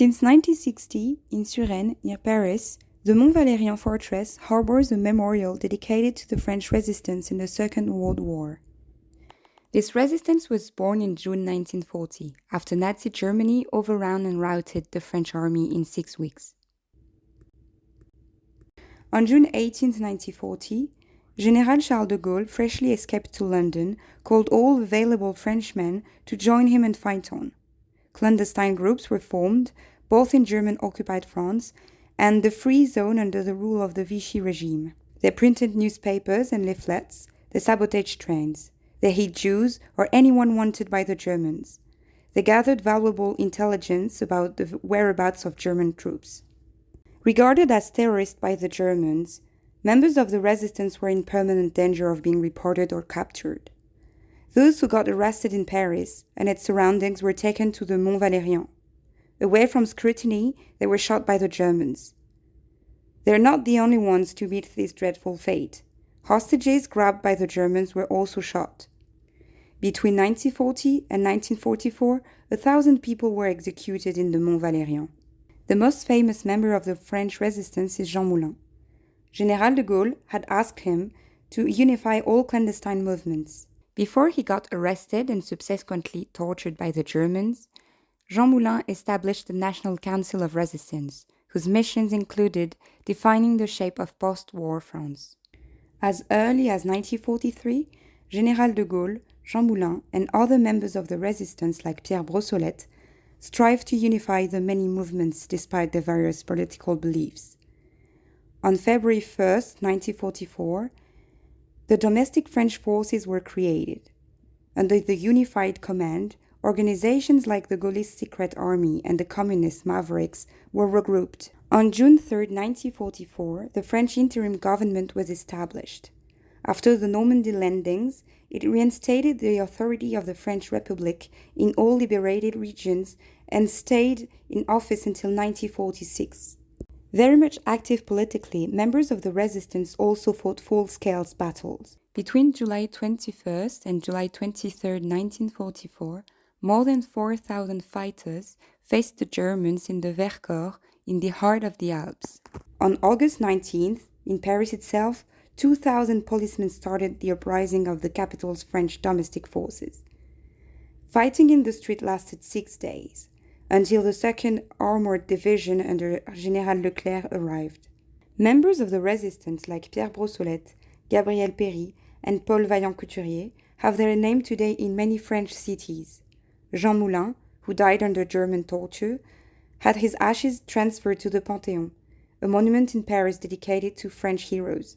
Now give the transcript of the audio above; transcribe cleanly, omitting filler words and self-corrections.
Since 1960, in Suresnes, near Paris, the Mont Valérien fortress harbors a memorial dedicated to the French resistance in the Second World War. This resistance was born in June 1940, after Nazi Germany overran and routed the French army in 6 weeks. On June 18, 1940, General Charles de Gaulle, freshly escaped to London, called all available Frenchmen to join him and fight on. Clandestine groups were formed, both in German-occupied France and the Free Zone under the rule of the Vichy regime. They printed newspapers and leaflets, they sabotaged trains, they hid Jews or anyone wanted by the Germans. They gathered valuable intelligence about the whereabouts of German troops. Regarded as terrorists by the Germans, members of the resistance were in permanent danger of being reported or captured. Those who got arrested in Paris and its surroundings were taken to the Mont Valérien. Away from scrutiny, they were shot by the Germans. They are not the only ones to meet this dreadful fate. Hostages grabbed by the Germans were also shot. Between 1940 and 1944, 1,000 people were executed in the Mont Valérien. The most famous member of the French resistance is Jean Moulin. General de Gaulle had asked him to unify all clandestine movements. Before he got arrested and subsequently tortured by the Germans, Jean Moulin established the National Council of Resistance, whose missions included defining the shape of post-war France. As early as 1943, General de Gaulle, Jean Moulin, and other members of the resistance like Pierre Brossolette strived to unify the many movements despite their various political beliefs. On February 1, 1944, the domestic French forces were created. Under the unified command, organizations like the Gaullist Secret Army and the Communist Mavericks were regrouped. On June 3, 1944, the French interim government was established. After the Normandy landings, it reinstated the authority of the French Republic in all liberated regions and stayed in office until 1946. Very much active politically, members of the resistance also fought full-scale battles. Between July 21st and July 23rd, 1944, more than 4,000 fighters faced the Germans in the Vercors in the heart of the Alps. On August 19th, in Paris itself, 2,000 policemen started the uprising of the capital's French domestic forces. Fighting in the street lasted 6 days, until the 2nd Armored Division under General Leclerc arrived. Members of the resistance like Pierre Brossolette, Gabriel Péry, and Paul Vaillant-Couturier have their name today in many French cities. Jean Moulin, who died under German torture, had his ashes transferred to the Panthéon, a monument in Paris dedicated to French heroes.